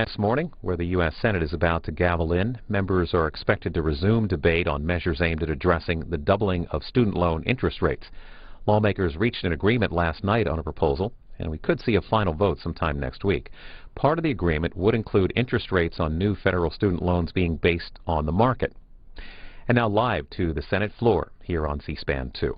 This morning, where the U.S. Senate is about to gavel in, members are expected to resume debate on measures aimed at addressing the doubling of student loan interest rates. Lawmakers reached an agreement last night on a proposal, and we could see a final vote sometime next week. Part of the agreement would include interest rates on new federal student loans being based on the market. And now live to the Senate floor here on C-SPAN 2.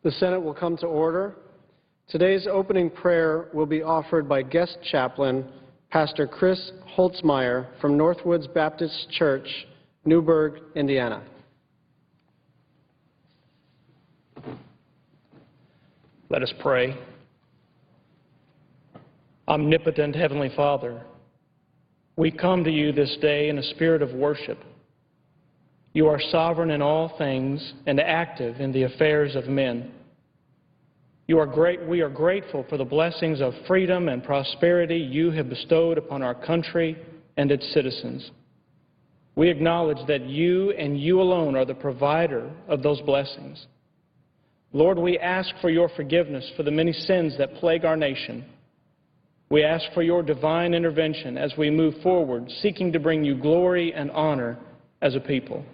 The Senate will come to order. Today's opening prayer will be offered by guest chaplain, Pastor Chris Holtzmeyer from Northwoods Baptist Church, Newburgh, Indiana. Let us pray. Omnipotent Heavenly Father, we come to you this day in a spirit of worship. You are sovereign in all things and active in the affairs of men. We are grateful for the blessings of freedom and prosperity you have bestowed upon our country and its citizens. We acknowledge that you and you alone are the provider of those blessings. Lord, we ask for your forgiveness for the many sins that plague our nation. We ask for your divine intervention as we move forward, seeking to bring you glory and honor as a people.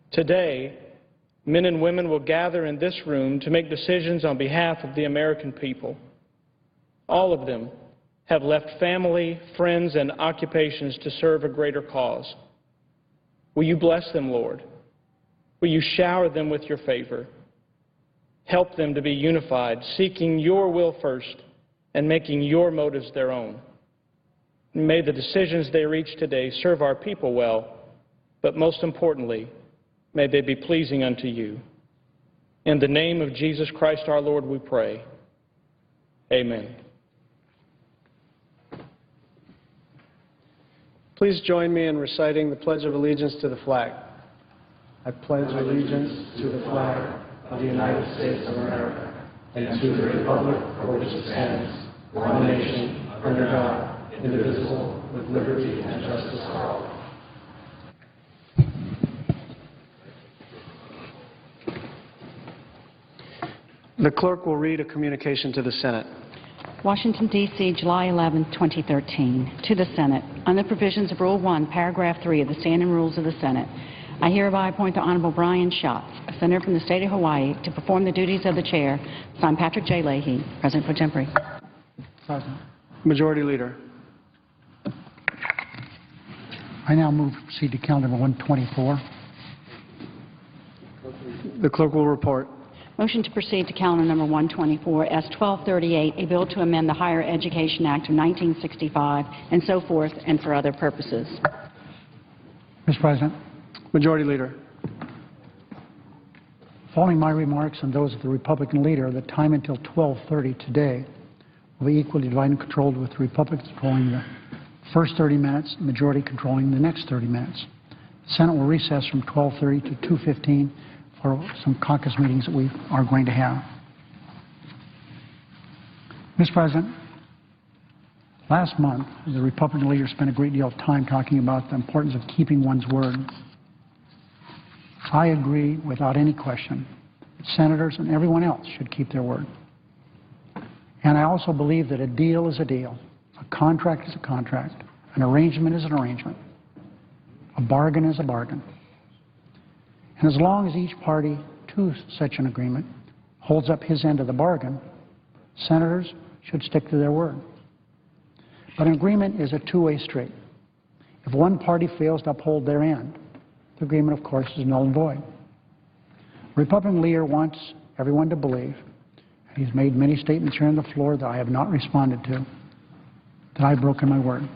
Today, men and women will gather in this room to make decisions on behalf of the American people. All of them have left family, friends, and occupations to serve a greater cause. Will you bless them, Lord? Will you shower them with your favor? Help them to be unified, seeking your will first and making your motives their own. May the decisions they reach today serve our people well, but most importantly, may they be pleasing unto you. In the name of Jesus Christ our Lord we pray. Amen. Please join me in reciting the Pledge of Allegiance to the flag. I pledge allegiance to the flag of the United States of America and to the republic for which it stands, one nation, under God, indivisible, with liberty and justice for all. The clerk will read a communication to the Senate. Washington, D.C., July 11, 2013. To the Senate. On the provisions of Rule 1, Paragraph 3 of the Standing Rules of the Senate, I hereby appoint the Honorable Brian Schatz, a senator from the state of Hawaii, to perform the duties of the chair. Signed, Patrick J. Leahy, President pro tempore. Majority Leader. I now move to proceed to count number 124. The clerk will report. Motion to proceed to calendar number 124, S. 1238, a bill to amend the Higher Education Act of 1965, and so forth, and for other purposes. Mr. President, Majority Leader. following my remarks and those of the Republican leader, the time until 12:30 today will be equally divided and controlled, with the Republicans controlling the first 30 minutes, the majority controlling the next 30 minutes. The Senate will recess from 12:30 to 2:15 for some caucus meetings that we are going to have. Mr. President, last month, the Republican leader spent a great deal of time talking about the importance of keeping one's word. I agree without any question that senators and everyone else should keep their word. And I also believe that a deal is a deal. A contract is a contract. An arrangement is an arrangement. A bargain is a bargain. And as long as each party to such an agreement holds up his end of the bargain, senators should stick to their word. But an agreement is a two-way street. If one party fails to uphold their end, the agreement, of course, is null and void. The Republican leader wants everyone to believe, and he's made many statements here on the floor that I have not responded to, that I've broken my word.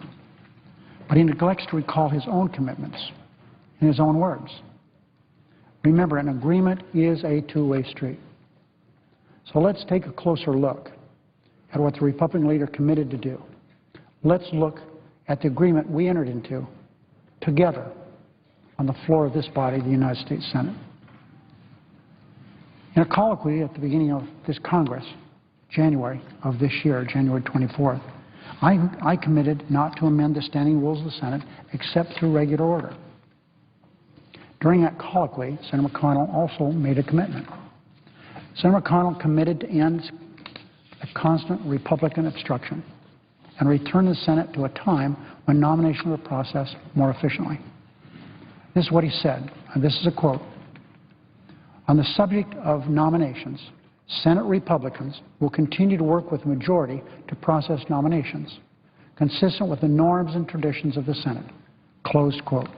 But he neglects to recall his own commitments in his own words. Remember, an agreement is a two-way street. So let's take a closer look at what the Republican leader committed to do. Let's look at the agreement we entered into together on the floor of this body, the United States Senate. In a colloquy at the beginning of this Congress, January of this year, January 24th, I committed not to amend the standing rules of the Senate except through regular order. During that colloquy, Senator McConnell also made a commitment. Senator McConnell committed to end a constant Republican obstruction and return the Senate to a time when nominations were processed more efficiently. This is what he said, and this is a quote. On the subject of nominations, Senate Republicans will continue to work with the majority to process nominations, consistent with the norms and traditions of the Senate. Closed quote.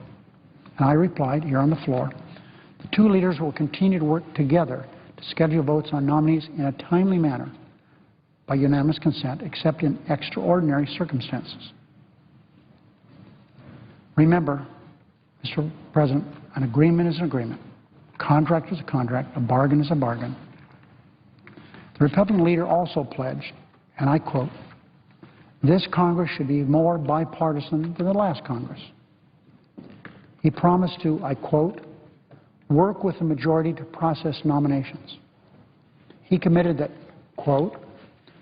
And I replied here on the floor, the two leaders will continue to work together to schedule votes on nominees in a timely manner by unanimous consent, except in extraordinary circumstances. Remember, Mr. President, an agreement is an agreement. A contract is a contract. A bargain is a bargain. The Republican leader also pledged, and I quote, this Congress should be more bipartisan than the last Congress. He promised to, I quote, work with the majority to process nominations. He committed that, quote,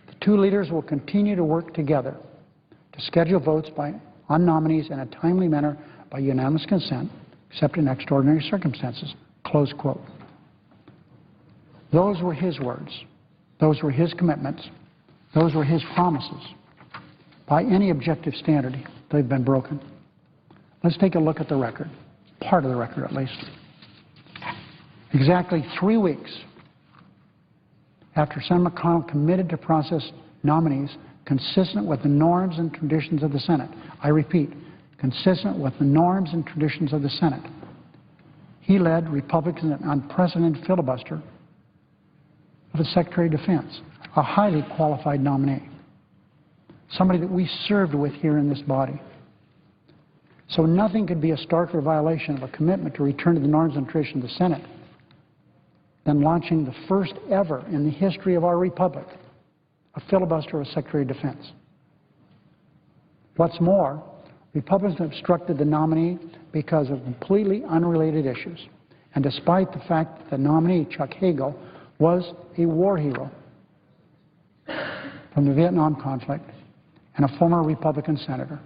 the two leaders will continue to work together to schedule votes on nominees in a timely manner by unanimous consent, except in extraordinary circumstances, close quote. Those were his words. Those were his commitments. Those were his promises. By any objective standard, they've been broken. Let's take a look at the record, part of the record at least. Exactly 3 weeks after Senator McConnell committed to process nominees consistent with the norms and traditions of the Senate, I repeat, consistent with the norms and traditions of the Senate, he led Republicans in an unprecedented filibuster of the Secretary of Defense, a highly qualified nominee, somebody that we served with here in this body. So nothing could be a starker violation of a commitment to return to the norms and traditions of the Senate than launching the first ever in the history of our republic a filibuster of Secretary of Defense. What's more, Republicans obstructed the nominee because of completely unrelated issues, and despite the fact that the nominee, Chuck Hagel, was a war hero from the Vietnam conflict and a former Republican senator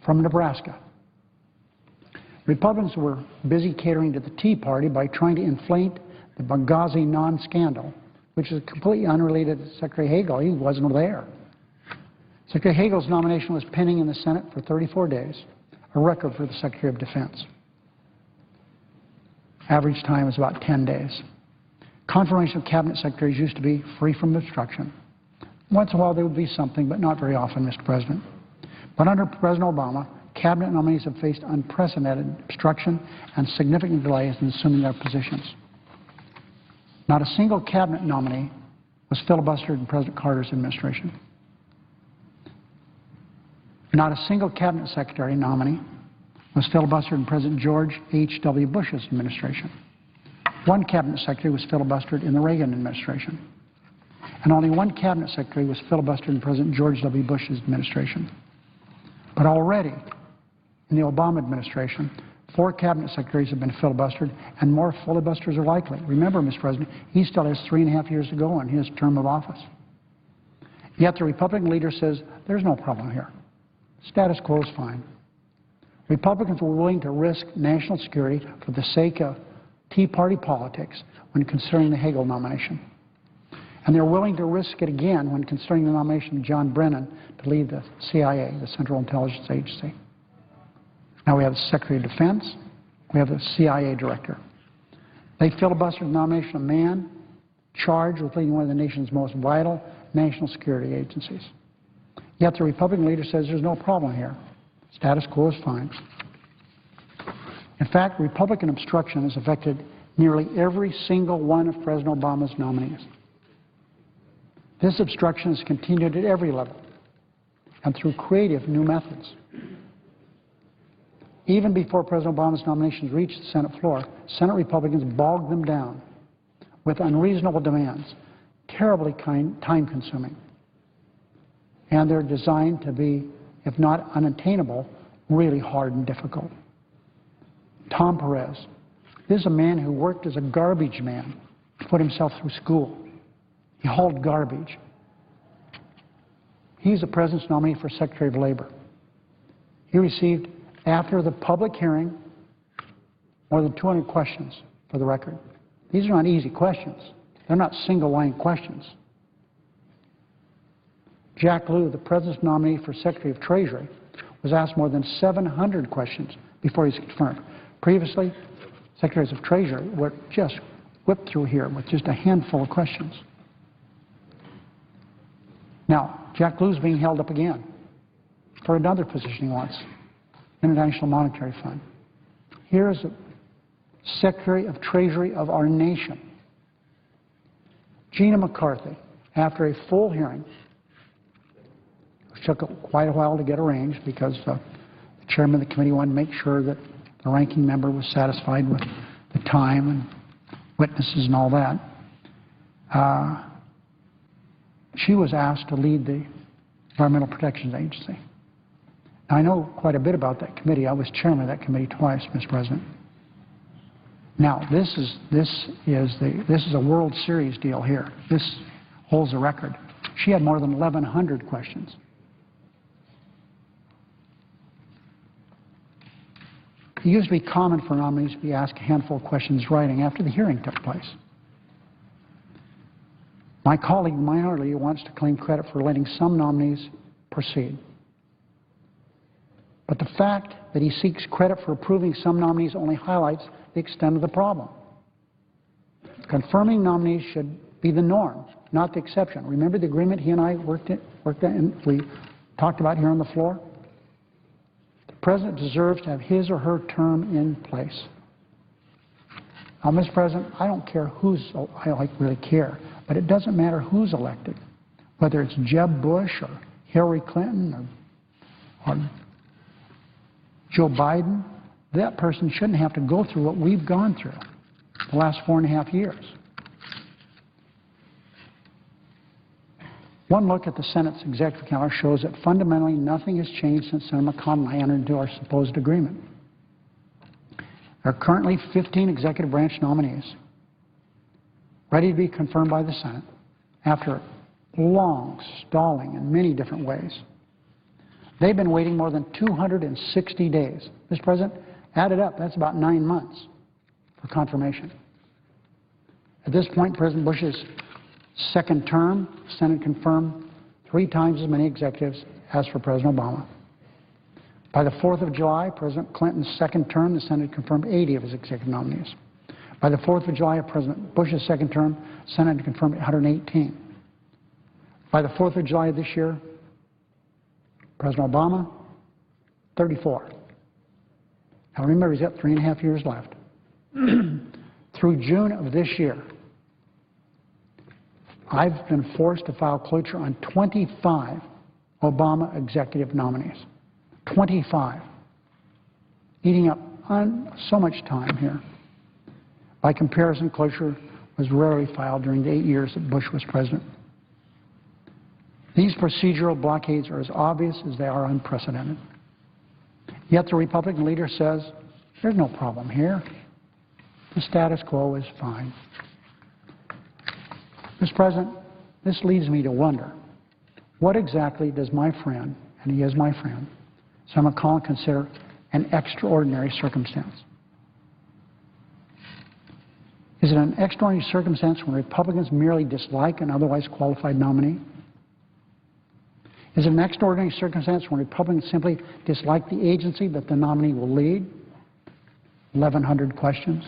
from Nebraska. Republicans were busy catering to the Tea Party by trying to inflate the Benghazi non-scandal, which is completely unrelated to Secretary Hagel. He wasn't there. Secretary Hagel's nomination was pending in the Senate for 34 days, a record for the Secretary of Defense. Average time is about 10 days. Confirmation of cabinet secretaries used to be free from obstruction. Once in a while there would be something, but not very often, Mr. President. But under President Obama, cabinet nominees have faced unprecedented obstruction and significant delays in assuming their positions. Not a single cabinet nominee was filibustered in President Carter's administration. Not a single cabinet secretary nominee was filibustered in President George H.W. Bush's administration. One cabinet secretary was filibustered in the Reagan administration. And only one cabinet secretary was filibustered in President George W. Bush's administration. But already, in the Obama administration, 4 cabinet secretaries have been filibustered, and more filibusters are likely. Remember, Mr. President, he still has 3.5 years to go on his term of office. Yet the Republican leader says there's no problem here. Status quo is fine. Republicans were willing to risk national security for the sake of Tea Party politics when considering the Hagel nomination. And they're willing to risk it again when considering the nomination of John Brennan to lead the CIA, the Central Intelligence Agency. Now we have the Secretary of Defense, we have the CIA Director. They filibustered the nomination of a man charged with leading one of the nation's most vital national security agencies. Yet the Republican leader says there's no problem here. Status quo is fine. In fact, Republican obstruction has affected nearly every single one of President Obama's nominees. This obstruction has continued at every level and through creative new methods. Even before President Obama's nominations reached the Senate floor, Senate Republicans bogged them down with unreasonable demands, terribly time-consuming. And they're designed to be, if not unattainable, really hard and difficult. Tom Perez. This is a man who worked as a garbage man to put himself through school. He hauled garbage. He's the President's nominee for Secretary of Labor. He received, after the public hearing, more than 200 questions, for the record. These are not easy questions. They're not single-line questions. Jack Lew, the President's nominee for Secretary of Treasury, was asked more than 700 questions before he was confirmed. Previously, Secretaries of Treasury were just whipped through here with just a handful of questions. Now, Jack Lew's being held up again for another position he wants, International Monetary Fund. Here is the Secretary of Treasury of our nation, Gina McCarthy, after a full hearing, which took quite a while to get arranged because the chairman of the committee wanted to make sure that the ranking member was satisfied with the time and witnesses and all that. She was asked to lead the Environmental Protection Agency. Now, I know quite a bit about that committee. I was chairman of that committee twice, Mr. President. Now, this is a World Series deal here. This holds a record. She had more than 1,100 questions. It used to be common for nominees to be asked a handful of questions writing after the hearing took place. My colleague, minority, wants to claim credit for letting some nominees proceed. But the fact that he seeks credit for approving some nominees only highlights the extent of the problem. Confirming nominees should be the norm, not the exception. Remember the agreement he and I worked at and we talked about here on the floor? The President deserves to have his or her term in place. Now, Mr. President, I don't care who's, I don't really care, but it doesn't matter who's elected, whether it's Jeb Bush or Hillary Clinton or Joe Biden. That person shouldn't have to go through what we've gone through the last 4.5 years. One look at the Senate's executive calendar shows that fundamentally nothing has changed since Senator McConnell and I entered into our supposed agreement. There are currently 15 executive branch nominees ready to be confirmed by the Senate after long stalling in many different ways. They've been waiting more than 260 days. Mr. President, add it up, that's about 9 months for confirmation. At this point, President Bush's second term, the Senate confirmed 3 times as many executives as for President Obama. By the 4th of July, President Clinton's second term, the Senate confirmed 80 of his executive nominees. By the 4th of July of President Bush's second term, the Senate confirmed 118. By the 4th of July of this year, President Obama, 34. Now remember, he's got 3.5 years left. Through June of this year, I've been forced to file cloture on 25 Obama executive nominees. 25. Eating up so much time here. By comparison, cloture was rarely filed during the 8 years that Bush was president. These procedural blockades are as obvious as they are unprecedented. Yet the Republican leader says, there's no problem here. The status quo is fine. Mr. President, this leads me to wonder, what exactly does my friend, and he is my friend, Senator McConnell, consider an extraordinary circumstance? Is it an extraordinary circumstance when Republicans merely dislike an otherwise qualified nominee? Is it an extraordinary circumstance when Republicans simply dislike the agency that the nominee will lead? 1,100 questions.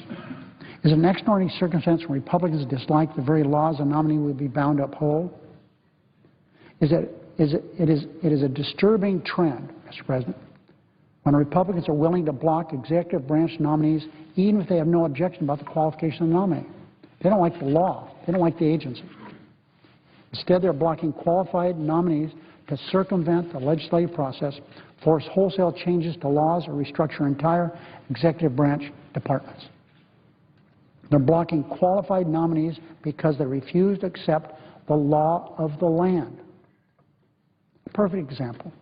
Is it an extraordinary circumstance when Republicans dislike the very laws a nominee will be bound to uphold? It is a disturbing trend, Mr. President, when Republicans are willing to block executive branch nominees even if they have no objection about the qualification of the nominee. They don't like the law. They don't like the agency. Instead, they're blocking qualified nominees to circumvent the legislative process, force wholesale changes to laws, or restructure entire executive branch departments. They're blocking qualified nominees because they refuse to accept the law of the land. A perfect example.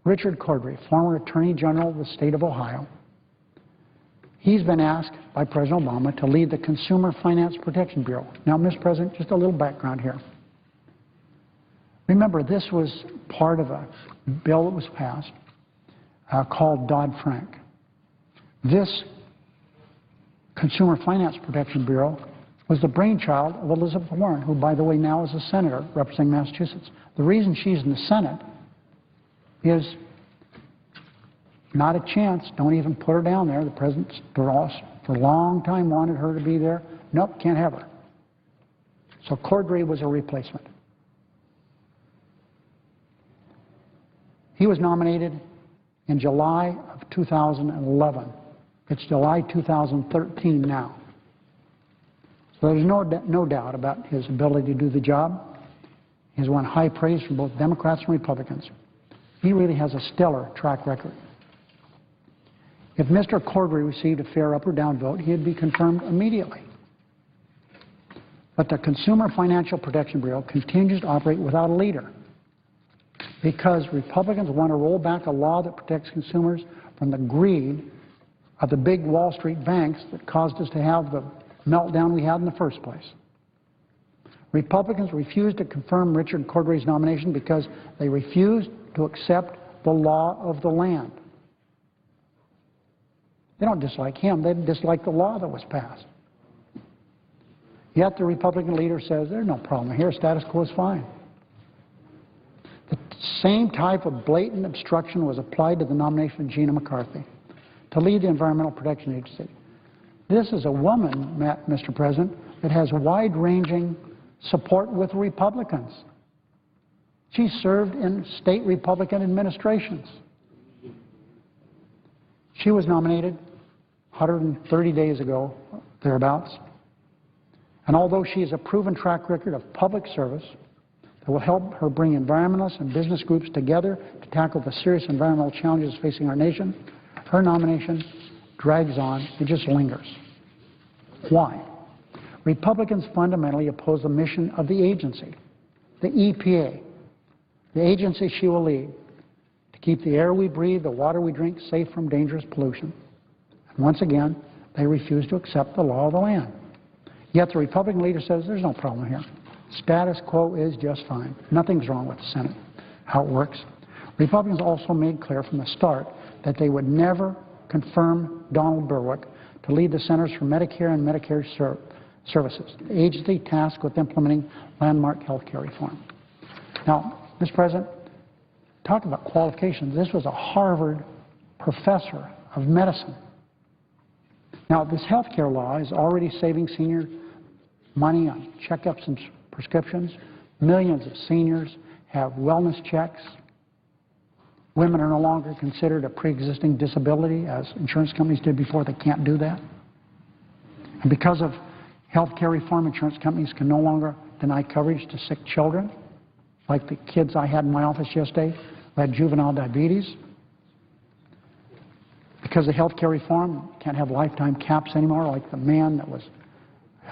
Richard Cordray, former Attorney General of the state of Ohio, he's been asked by President Obama to lead the Consumer Finance Protection Bureau. Now, Mr. President, just a little background here. Remember, this was part of a bill that was passed called Dodd-Frank. This Consumer Finance Protection Bureau was the brainchild of Elizabeth Warren, who, by the way, now is a senator representing Massachusetts. The reason she's in the Senate is not a chance. Don't even put her down there. The president, for a long time, wanted her to be there. Nope, can't have her. So Cordray was a replacement. He was nominated in July of 2011. It's July 2013 now. So there's no doubt about his ability to do the job. He's won high praise from both Democrats and Republicans. He really has a stellar track record. If Mr. Cordray received a fair up or down vote, he'd be confirmed immediately. But the Consumer Financial Protection Bureau continues to operate without a leader because Republicans want to roll back a law that protects consumers from the greed of the big Wall Street banks that caused us to have the meltdown we had in the first place. Republicans refused to confirm Richard Cordray's nomination because they refused to accept the law of the land. They don't dislike him, they dislike the law that was passed. Yet the Republican leader says there's no problem here, status quo is fine. The same type of blatant obstruction was applied to the nomination of Gina McCarthy to lead the Environmental Protection Agency. This is a woman, Mr. President, that has wide-ranging support with Republicans. She served in state Republican administrations. She was nominated 130 days ago, thereabouts. And although she has a proven track record of public service that will help her bring environmentalists and business groups together to tackle the serious environmental challenges facing our nation, her nomination drags on, it just lingers. Why? Republicans fundamentally oppose the mission of the agency, the EPA, the agency she will lead, to keep the air we breathe, the water we drink safe from dangerous pollution. And once again, they refuse to accept the law of the land. Yet the Republican leader says there's no problem here. Status quo is just fine. Nothing's wrong with the Senate, how it works. Republicans also made clear from the start that they would never confirm Donald Berwick to lead the Centers for Medicare and Medicare Services, the agency tasked with implementing landmark health care reform. Now, Mr. President, talk about qualifications. This was a Harvard professor of medicine. Now, this health care law is already saving senior money on checkups and prescriptions. Millions of seniors have wellness checks. Women are no longer considered a pre-existing disability, as insurance companies did before. They can't do that. And because of health care reform, insurance companies can no longer deny coverage to sick children, like the kids I had in my office yesterday who had juvenile diabetes. Because of health care reform, can't have lifetime caps anymore, like the man that was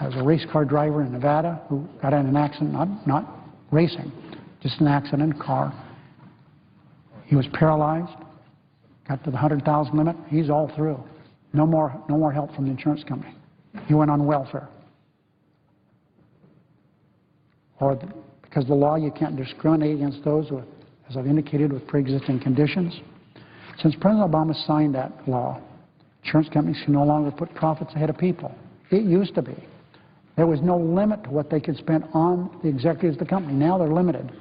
a race car driver in Nevada who got in an accident, not racing, just an accident in a car. He was paralyzed, got to the 100,000 limit. He's all through. No more help from the insurance company. He went on welfare. Or because of the law, you can't discriminate against those with, as I've indicated, with pre-existing conditions. Since President Obama signed that law, insurance companies can no longer put profits ahead of people. It used to be. There was no limit to what they could spend on the executives of the company. Now they're limited,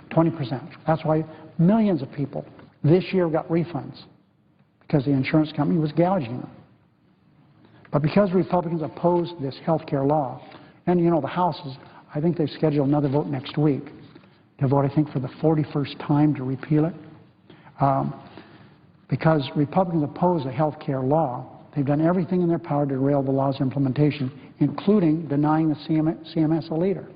20%. That's why millions of people this year got refunds, because the insurance company was gouging them. But because Republicans opposed this health care law, and you know the House is, I think they've scheduled another vote next week to vote, I think, for the 41st time to repeal it. Because Republicans oppose the health care law, they've done everything in their power to derail the law's implementation, including denying the CMS a leader.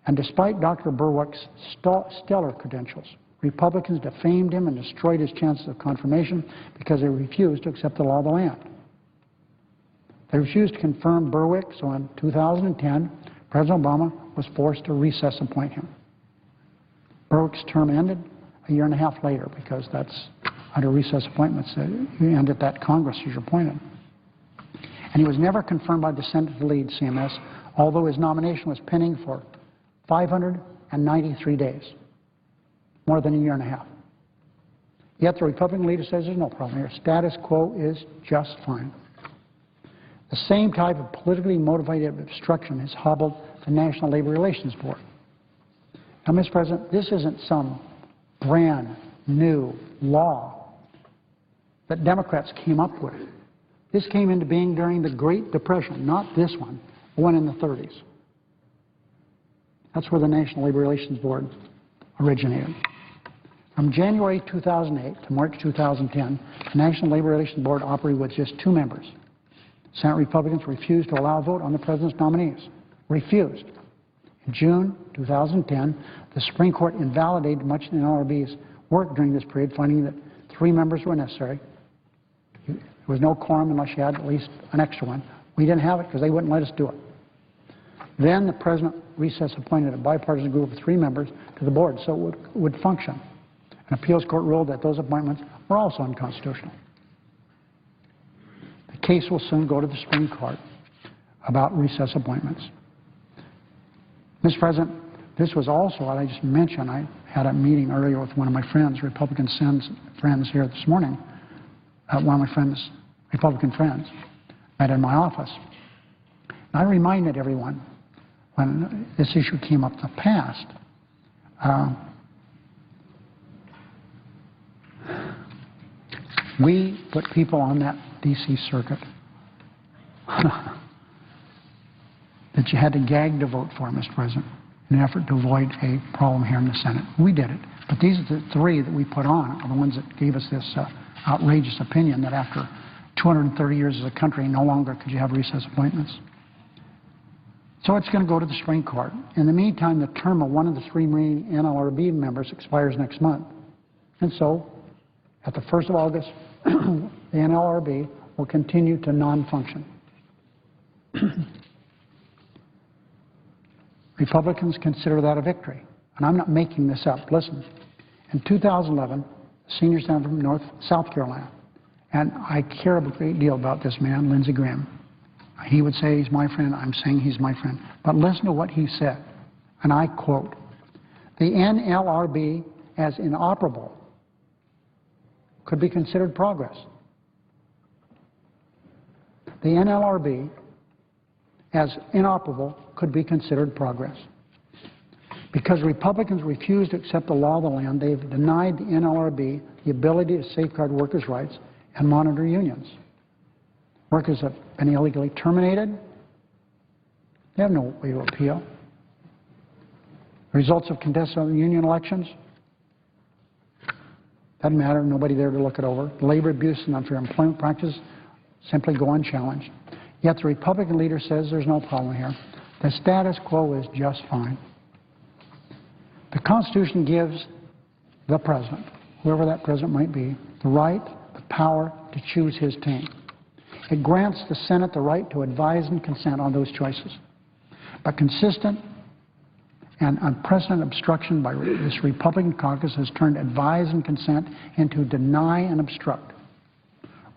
And despite Dr. Berwick's stellar credentials, Republicans defamed him and destroyed his chances of confirmation because they refused to accept the law of the land. They refused to confirm Berwick, so in 2010, President Obama was forced to recess appoint him. Berwick's term ended a year and a half later because that's under recess appointments. You end at that Congress as you're appointed. And he was never confirmed by the Senate to lead CMS, although his nomination was pending for 593 days, more than a year and a half. Yet the Republican leader says there's no problem here. Status quo is just fine. The same type of politically motivated obstruction has hobbled the National Labor Relations Board. Now, Mr. President, this isn't some brand new law that Democrats came up with. This came into being during the Great Depression, not this one, the one in the 30s. That's where the National Labor Relations Board originated. From January 2008 to March 2010, the National Labor Relations Board operated with just 2 members. Senate Republicans refused to allow a vote on the President's nominees. Refused. In June 2010, the Supreme Court invalidated much of the NLRB's work during this period, finding that 3 members were necessary. There was no quorum unless you had at least an extra one. We didn't have it because they wouldn't let us do it. Then the President recess appointed a bipartisan group of 3 members to the board so it would function. An appeals court ruled that those appointments were also unconstitutional. The case will soon go to the Supreme Court about recess appointments. Mr. President, this was also what I just mentioned. I had a meeting earlier with one of my friends, Republican friends here this morning. One of my friends, Republican friends, met in my office. And I reminded everyone when this issue came up in the past, we put people on that D.C. circuit that you had to gag to vote for, Mr. President, in an effort to avoid a problem here in the Senate. We did it. But these are the 3 that we put on are the ones that gave us this outrageous opinion that after 230 years as a country, no longer could you have recess appointments. So it's going to go to the Supreme Court. In the meantime, the term of one of the 3 remaining NLRB members expires next month. And so, at the 1st of August, the NLRB will continue to non-function. Republicans consider that a victory. And I'm not making this up. Listen, in 2011, a senior senator from South Carolina, and I care a great deal about this man, Lindsey Graham. He would say he's my friend. I'm saying he's my friend. But listen to what he said, and I quote, "The NLRB as inoperable could be considered progress." The NLRB as inoperable could be considered progress. Because Republicans refuse to accept the law of the land, they've denied the NLRB the ability to safeguard workers' rights and monitor unions. Workers have been illegally terminated. They have no way to appeal. The results of contested union elections, doesn't matter, nobody there to look it over. Labor abuse and unfair employment practices simply go unchallenged. Yet the Republican leader says there's no problem here. The status quo is just fine. The Constitution gives the President, whoever that President might be, the right, the power to choose his team. It grants the Senate the right to advise and consent on those choices. But consistent and unprecedented obstruction by this Republican caucus has turned advise and consent into deny and obstruct.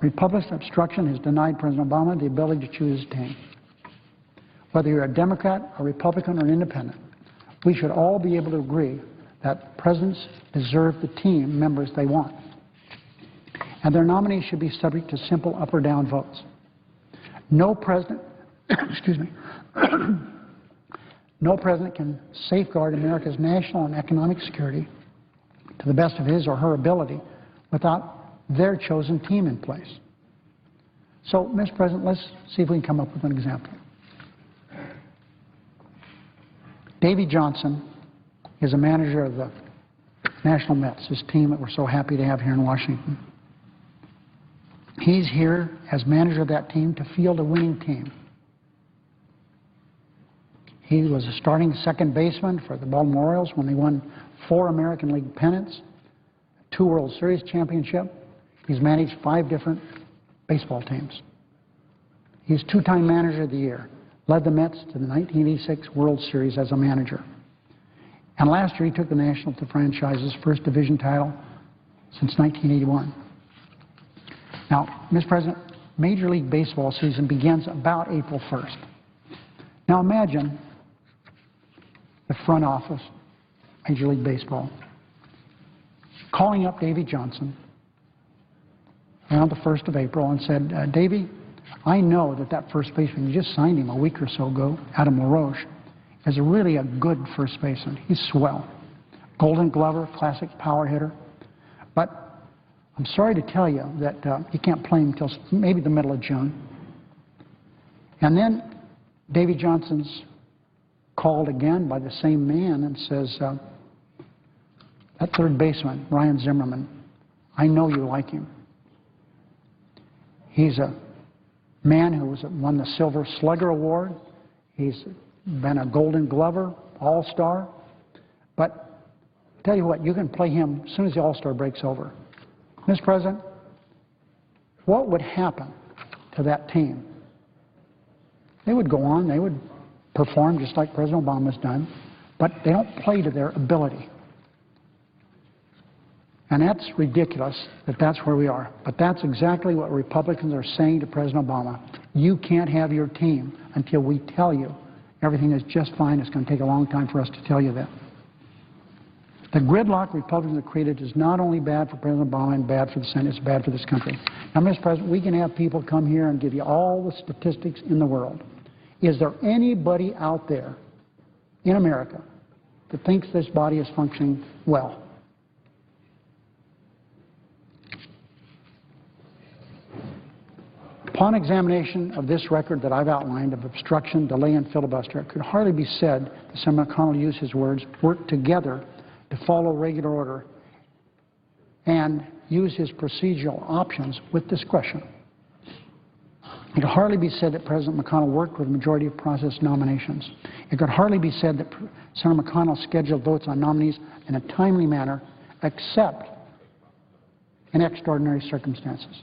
Republican obstruction has denied President Obama the ability to choose his team. Whether you're a Democrat, a Republican, or an independent, we should all be able to agree that presidents deserve the team members they want. And their nominees should be subject to simple up or down votes. No president, excuse me, no president can safeguard America's national and economic security to the best of his or her ability without their chosen team in place. So, Mr. President, let's see if we can come up with an example. Davy Johnson is a manager of the National Mets, his team that we're so happy to have here in Washington. He's here as manager of that team to field a winning team. He was a starting second baseman for the Baltimore Orioles when they won 4 American League pennants, 2 World Series championships. He's managed 5 different baseball teams. He's two-time Manager of the Year, led the Mets to the 1986 World Series as a manager. And last year he took the Nationals to franchise's first division title since 1981. Now, Mr. President, Major League Baseball season begins about April 1st. Now imagine the front office, Major League Baseball, calling up Davey Johnson around the 1st of April and said, Davey, I know that first baseman, you just signed him a week or so ago, Adam LaRoche, is really a good first baseman. He's swell. Golden Glover, classic power hitter. But I'm sorry to tell you that you can't play him until maybe the middle of June. And then Davey Johnson's called again by the same man and says, that third baseman, Ryan Zimmerman, I know you like him. He's a man who won the Silver Slugger Award. He's been a Golden Glover, All-Star. But I'll tell you what, you can play him as soon as the All-Star break's over. Mr. President, what would happen to that team? They would go on, they would perform just like President Obama's done, but they don't play to their ability. And that's ridiculous that that's where we are. But that's exactly what Republicans are saying to President Obama. You can't have your team until we tell you everything is just fine. It's going to take a long time for us to tell you that. The gridlock Republicans have created is not only bad for President Obama and bad for the Senate, it's bad for this country. Now, Mr. President, we can have people come here and give you all the statistics in the world. Is there anybody out there in America that thinks this body is functioning well? Upon examination of this record that I've outlined of obstruction, delay, and filibuster, it could hardly be said that Senator McConnell used his words, work together to follow regular order and use his procedural options with discretion. It could hardly be said that President McConnell worked with a majority of process nominations. It could hardly be said that Senator McConnell scheduled votes on nominees in a timely manner, except in extraordinary circumstances.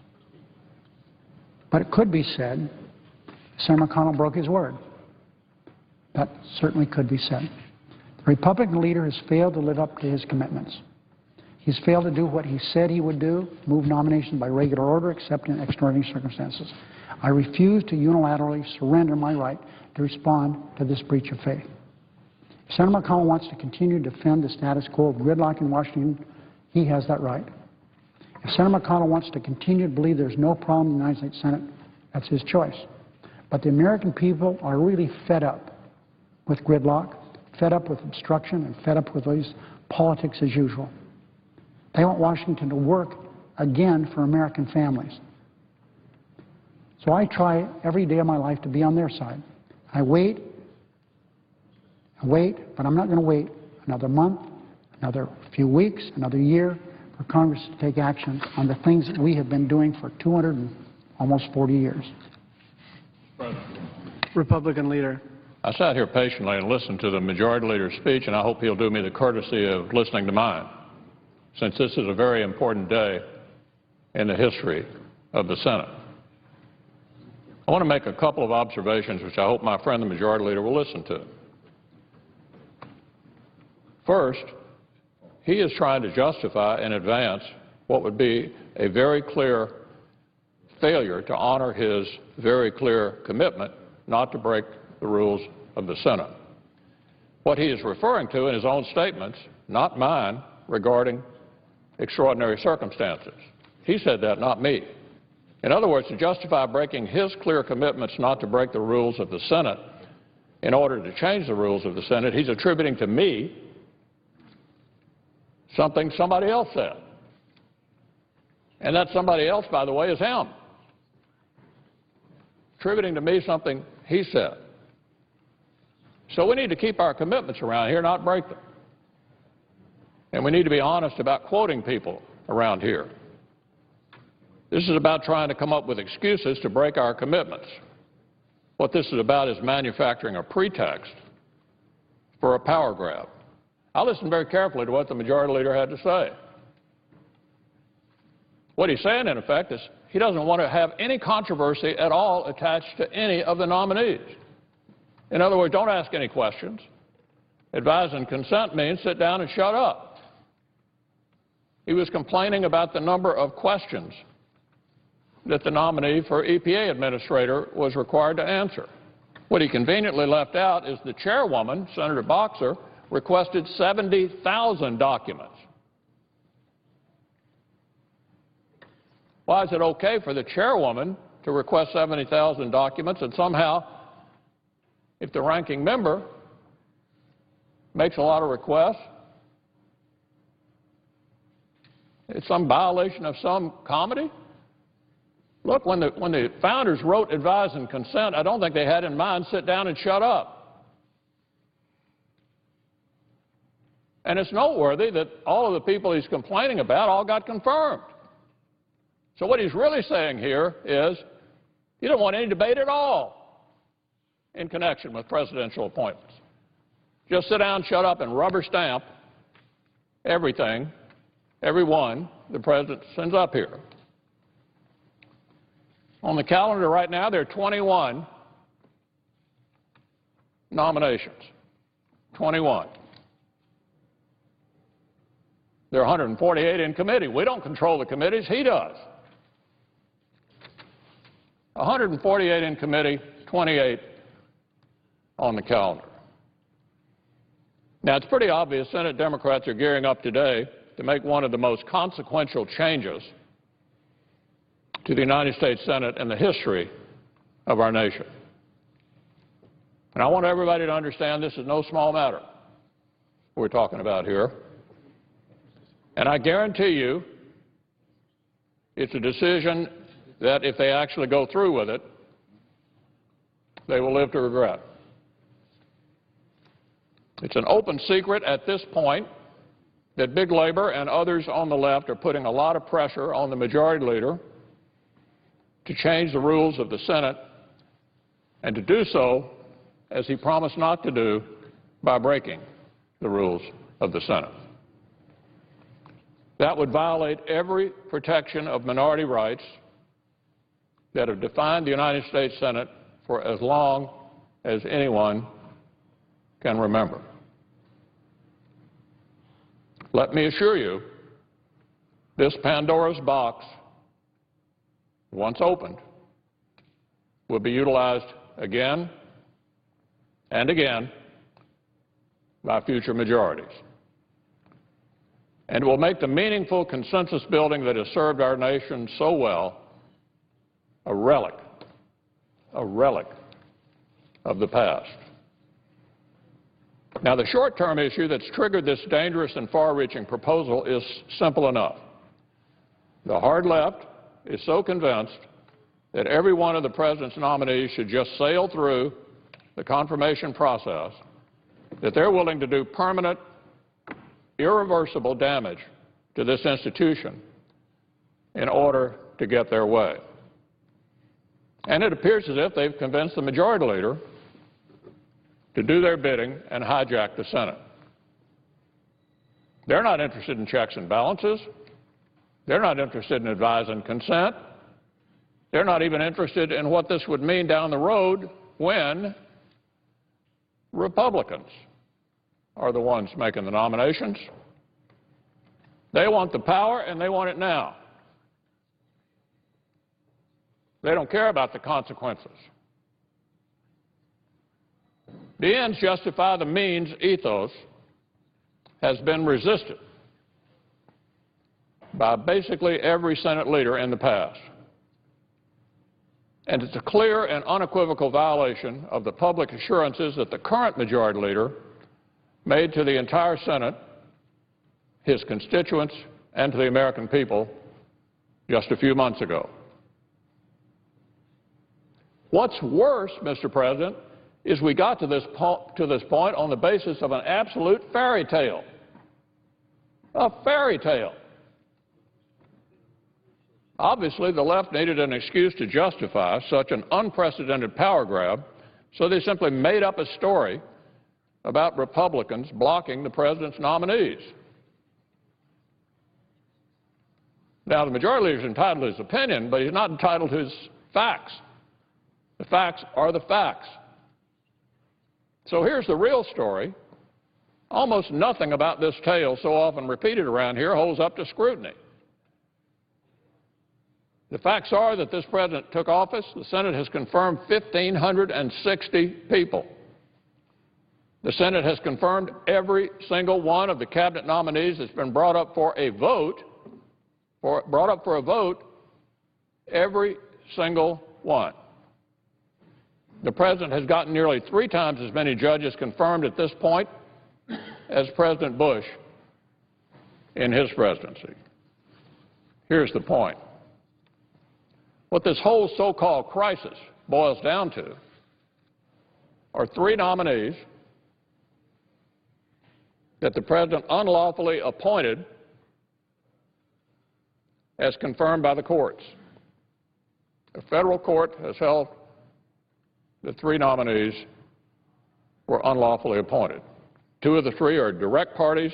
But it could be said Senator McConnell broke his word. That certainly could be said. The Republican leader has failed to live up to his commitments. He's failed to do what he said he would do, move nominations by regular order except in extraordinary circumstances. I refuse to unilaterally surrender my right to respond to this breach of faith. If Senator McConnell wants to continue to defend the status quo of gridlock in Washington, he has that right. If Senator McConnell wants to continue to believe there's no problem in the United States Senate, that's his choice. But the American people are really fed up with gridlock, fed up with obstruction, and fed up with these politics as usual. They want Washington to work again for American families. So I try every day of my life to be on their side. I wait, but I'm not going to wait another month, another few weeks, another year for Congress to take action on the things that we have been doing for 240 years. Republican leader. I sat here patiently and listened to the Majority Leader's speech, and I hope he'll do me the courtesy of listening to mine, since this is a very important day in the history of the Senate. I want to make a couple of observations which I hope my friend the Majority Leader will listen to. First, he is trying to justify in advance what would be a very clear failure to honor his very clear commitment not to break the rules of the Senate. What he is referring to in his own statements, not mine, regarding extraordinary circumstances. He said that, not me. In other words, to justify breaking his clear commitments not to break the rules of the Senate in order to change the rules of the Senate, he's attributing to me something somebody else said. And that somebody else, by the way, is him. Attributing to me something he said. So we need to keep our commitments around here, not break them. And we need to be honest about quoting people around here. This is about trying to come up with excuses to break our commitments. What this is about is manufacturing a pretext for a power grab. I listened very carefully to what the Majority Leader had to say. What he's saying, in effect, is he doesn't want to have any controversy at all attached to any of the nominees. In other words, don't ask any questions. Advise and consent means sit down and shut up. He was complaining about the number of questions that the nominee for EPA administrator was required to answer. What he conveniently left out is the chairwoman, Senator Boxer, requested 70,000 documents. Why is it okay for the chairwoman to request 70,000 documents, and somehow, if the ranking member makes a lot of requests, it's some violation of some comedy? Look, when the founders wrote advise and consent, I don't think they had in mind sit down and shut up. And it's noteworthy that all of the people he's complaining about all got confirmed. So what he's really saying here is he don't want any debate at all in connection with presidential appointments. Just sit down, shut up, and rubber stamp everything, everyone the president sends up here. On the calendar right now, there are 21 nominations. 21. There are 148 in committee. We don't control the committees. He does. 148 in committee, 28 on the calendar. Now, it's pretty obvious Senate Democrats are gearing up today to make one of the most consequential changes to the United States Senate in the history of our nation. And I want everybody to understand this is no small matter we're talking about here. And I guarantee you it's a decision that if they actually go through with it, they will live to regret. It's an open secret at this point that Big Labor and others on the left are putting a lot of pressure on the majority leader to change the rules of the Senate and to do so, as he promised not to do, by breaking the rules of the Senate. That would violate every protection of minority rights that have defined the United States Senate for as long as anyone can remember. Let me assure you, this Pandora's box, once opened, will be utilized again and again by future majorities. And will make the meaningful consensus building that has served our nation so well a relic of the past. Now, the short-term issue that's triggered this dangerous and far-reaching proposal is simple enough. The hard left is so convinced that every one of the president's nominees should just sail through the confirmation process that they're willing to do permanent, irreversible damage to this institution in order to get their way. And it appears as if they've convinced the majority leader to do their bidding and hijack the Senate. They're not interested in checks and balances. They're not interested in advise and consent. They're not even interested in what this would mean down the road when Republicans are the ones making the nominations. They want the power, and they want it now. They don't care about the consequences. The ends justify the means ethos has been resisted by basically every Senate leader in the past. And it's a clear and unequivocal violation of the public assurances that the current majority leader made to the entire Senate, his constituents, and to the American people just a few months ago. What's worse, Mr. President, is we got to this point on the basis of an absolute fairy tale. A fairy tale. Obviously, the left needed an excuse to justify such an unprecedented power grab, so they simply made up a story about Republicans blocking the president's nominees. Now, the majority leader is entitled to his opinion, but he's not entitled to his facts. The facts are the facts. So here's the real story. Almost nothing about this tale so often repeated around here holds up to scrutiny. The facts are that this president took office. The Senate has confirmed 1,560 people. The Senate has confirmed every single one of the cabinet nominees that's been brought up for a vote, every single one. The president has gotten nearly 3 times as many judges confirmed at this point as President Bush in his presidency. Here's the point. What this whole so-called crisis boils down to are 3 nominees that the president unlawfully appointed as confirmed by the courts. The federal court has held the 3 nominees were unlawfully appointed. 2 of the 3 are direct parties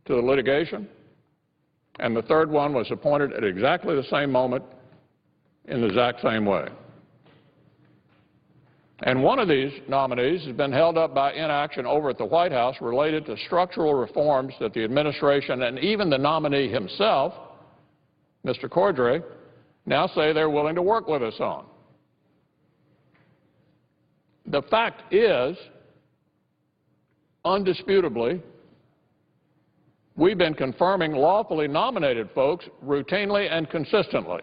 to the litigation, and the 3rd one was appointed at exactly the same moment in the exact same way. And one of these nominees has been held up by inaction over at the White House related to structural reforms that the administration and even the nominee himself, Mr. Cordray, now say they're willing to work with us on. The fact is, undisputably, we've been confirming lawfully nominated folks routinely and consistently.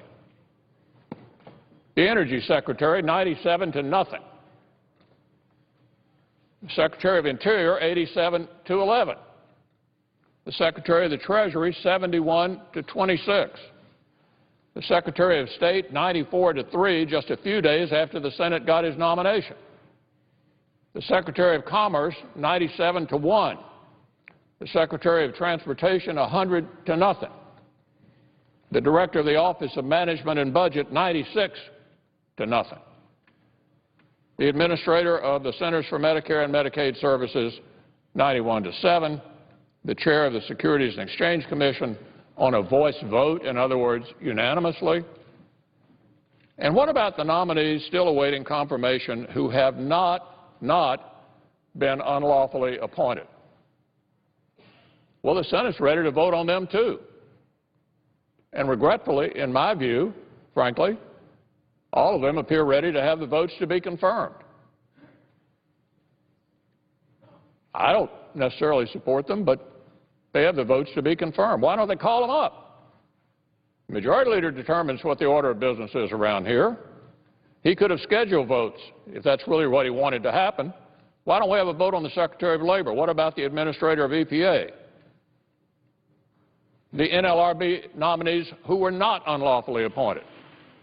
The Energy Secretary, 97 to nothing. The Secretary of Interior, 87 to 11. The Secretary of the Treasury, 71 to 26. The Secretary of State, 94 to 3, just a few days after the Senate got his nomination. The Secretary of Commerce, 97 to 1. The Secretary of Transportation, 100 to nothing. The Director of the Office of Management and Budget, 96 to nothing. The Administrator of the Centers for Medicare and Medicaid Services, 91 to 7. The Chair of the Securities and Exchange Commission on a voice vote, in other words, unanimously. And what about the nominees still awaiting confirmation who have not been unlawfully appointed? Well, the Senate's ready to vote on them, too. And regretfully, in my view, frankly, all of them appear ready to have the votes to be confirmed. I don't necessarily support them, but they have the votes to be confirmed. Why don't they call them up? The Majority Leader determines what the order of business is around here. He could have scheduled votes if that's really what he wanted to happen. Why don't we have a vote on the Secretary of Labor? What about the Administrator of EPA? The NLRB nominees who were not unlawfully appointed.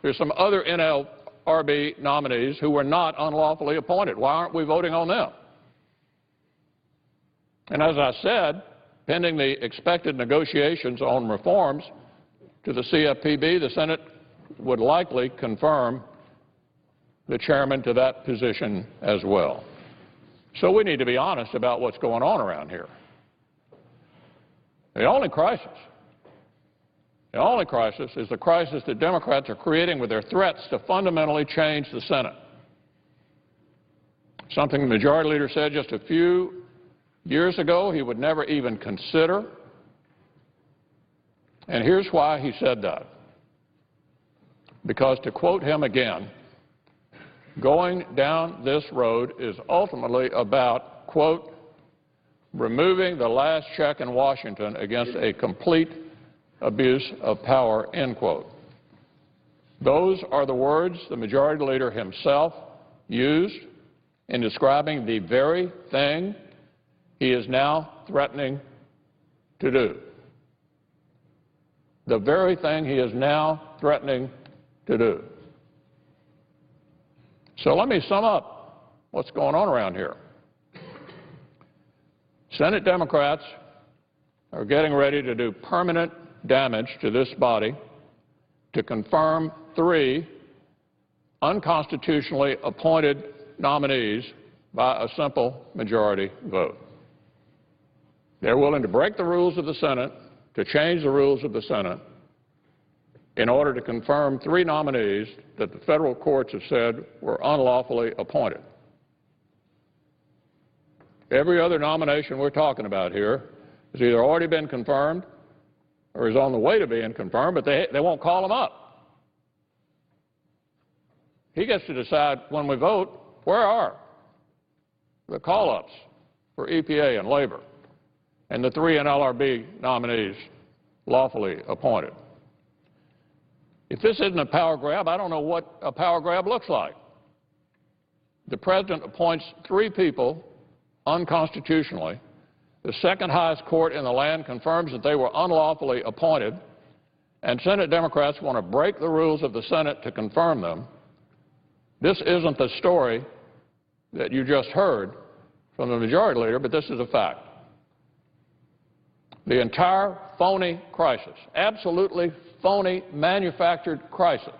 There's some other NLRB nominees who were not unlawfully appointed. Why aren't we voting on them? And as I said, pending the expected negotiations on reforms to the CFPB, the Senate would likely confirm the chairman to that position as well. So we need to be honest about what's going on around here. The only crisis is the crisis that Democrats are creating with their threats to fundamentally change the Senate. Something the Majority Leader said just a few years ago he would never even consider. And here's why he said that. Because, to quote him again, going down this road is ultimately about, quote, removing the last check in Washington against a complete abuse of power, end quote. Those are the words the Majority Leader himself used in describing the very thing he is now threatening to do. The very thing he is now threatening to do. So let me sum up what's going on around here. Senate Democrats are getting ready to do permanent damage to this body to confirm 3 unconstitutionally appointed nominees by a simple majority vote. They're willing to break the rules of the Senate, to change the rules of the Senate, in order to confirm 3 nominees that the federal courts have said were unlawfully appointed. Every other nomination we're talking about here has either already been confirmed or is on the way to being confirmed, but they won't call him up. He gets to decide when we vote, where are the call-ups for EPA and labor and the 3 NLRB nominees lawfully appointed. If this isn't a power grab, I don't know what a power grab looks like. The President appoints 3 people unconstitutionally. The second highest court in the land confirms that they were unlawfully appointed, and Senate Democrats want to break the rules of the Senate to confirm them. This isn't the story that you just heard from the Majority Leader, but this is a fact. The entire phony crisis, absolutely phony manufactured crisis,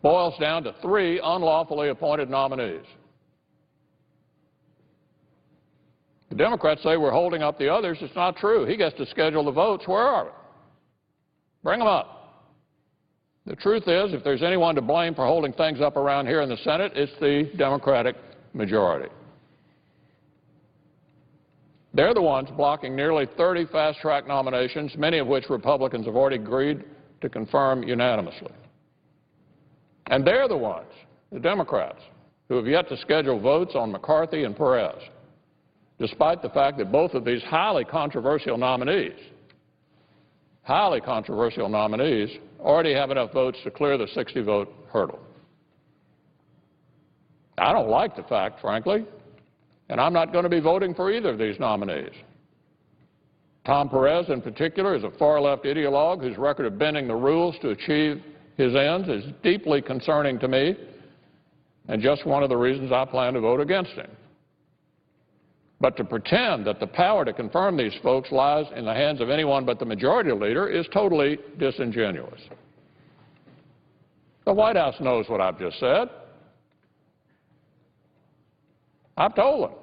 boils down to 3 unlawfully appointed nominees. The Democrats say we're holding up the others. It's not true. He gets to schedule the votes. Where are we? Bring them up. The truth is, if there's anyone to blame for holding things up around here in the Senate, it's the Democratic majority. They're the ones blocking nearly 30 fast-track nominations, many of which Republicans have already agreed to confirm unanimously. And they're the ones, the Democrats, who have yet to schedule votes on McCarthy and Perez, despite the fact that both of these highly controversial nominees already have enough votes to clear the 60-vote hurdle. I don't like the fact, frankly, and I'm not going to be voting for either of these nominees. Tom Perez, in particular, is a far-left ideologue whose record of bending the rules to achieve his ends is deeply concerning to me, and just one of the reasons I plan to vote against him. But to pretend that the power to confirm these folks lies in the hands of anyone but the Majority Leader is totally disingenuous. The White House knows what I've just said. I've told them.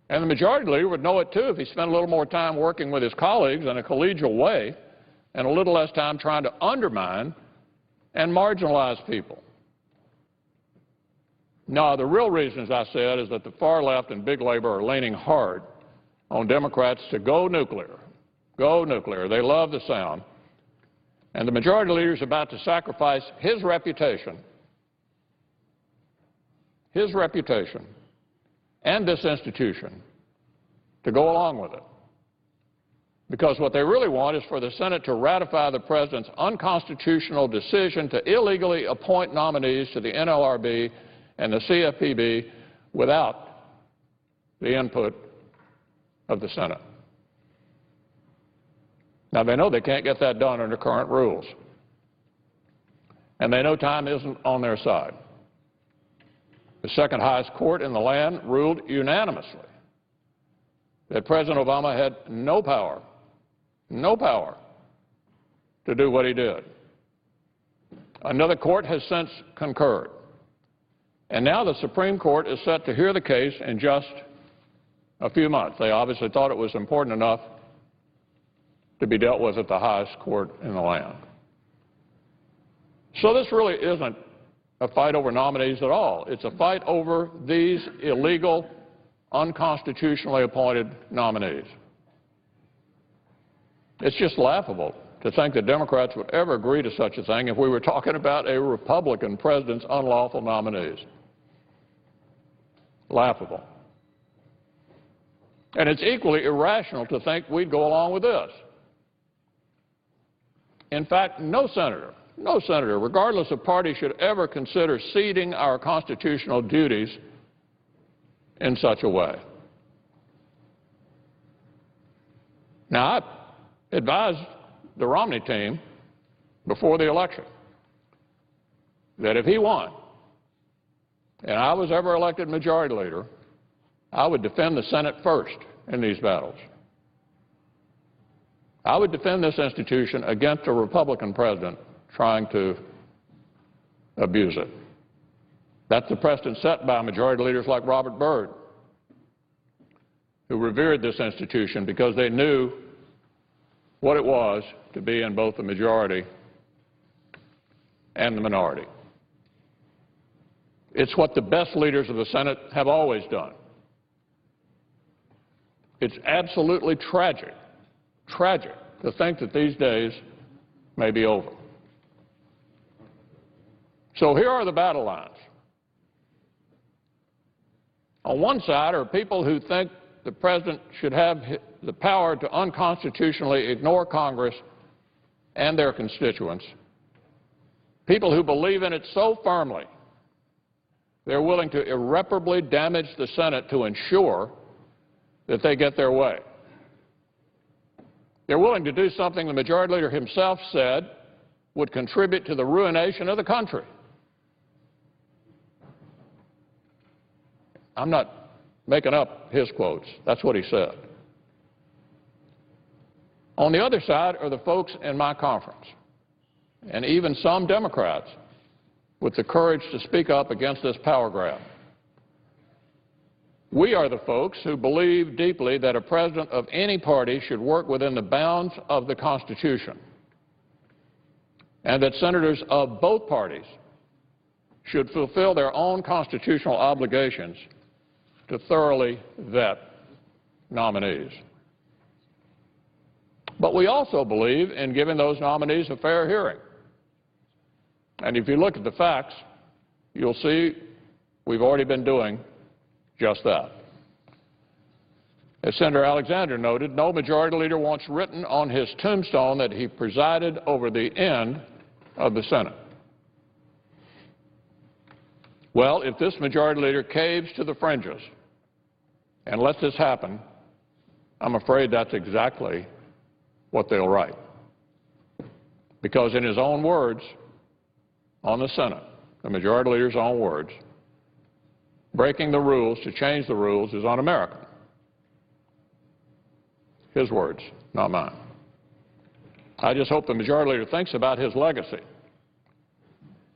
And the Majority Leader would know it, too, if he spent a little more time working with his colleagues in a collegial way and a little less time trying to undermine and marginalize people. No, the real reason, as I said, is that the far left and big labor are leaning hard on Democrats to go nuclear. Go nuclear. They love the sound. And the Majority Leader is about to sacrifice his reputation and this institution to go along with it. Because what they really want is for the Senate to ratify the President's unconstitutional decision to illegally appoint nominees to the NLRB and the CFPB without the input of the Senate. Now, they know they can't get that done under current rules. And they know time isn't on their side. The second highest court in the land ruled unanimously that President Obama had no power to do what he did. Another court has since concurred. And now the Supreme Court is set to hear the case in just a few months. They obviously thought it was important enough to be dealt with at the highest court in the land. So this really isn't a fight over nominees at all. It's a fight over these illegal, unconstitutionally appointed nominees. It's just laughable to think that Democrats would ever agree to such a thing if we were talking about a Republican president's unlawful nominees. Laughable. And it's equally irrational to think we'd go along with this. In fact, no senator, regardless of party, should ever consider ceding our constitutional duties in such a way. Now, I advised the Romney team before the election that if he won and I was ever elected Majority Leader, I would defend the Senate first in these battles. I would defend this institution against a Republican president trying to abuse it. That's the precedent set by Majority Leaders like Robert Byrd, who revered this institution because they knew what it was to be in both the majority and the minority. It's what the best leaders of the Senate have always done. It's absolutely tragic to think that these days may be over. So here are the battle lines. On one side are people who think the President should have the power to unconstitutionally ignore Congress and their constituents, people who believe in it so firmly they're willing to irreparably damage the Senate to ensure that they get their way. They're willing to do something the Majority Leader himself said would contribute to the ruination of the country. I'm not making up his quotes. That's what he said. On the other side are the folks in my conference, and even some Democrats with the courage to speak up against this power grab. We are the folks who believe deeply that a president of any party should work within the bounds of the Constitution, and that senators of both parties should fulfill their own constitutional obligations to thoroughly vet nominees. But we also believe in giving those nominees a fair hearing. And if you look at the facts, you'll see we've already been doing just that. As Senator Alexander noted, no Majority Leader wants written on his tombstone that he presided over the end of the Senate. Well, if this Majority Leader caves to the fringes and lets this happen, I'm afraid that's exactly what they'll write. Because in his own words on the Senate, the Majority Leader's own words, breaking the rules to change the rules is un-American. His words, not mine. I just hope the Majority Leader thinks about his legacy,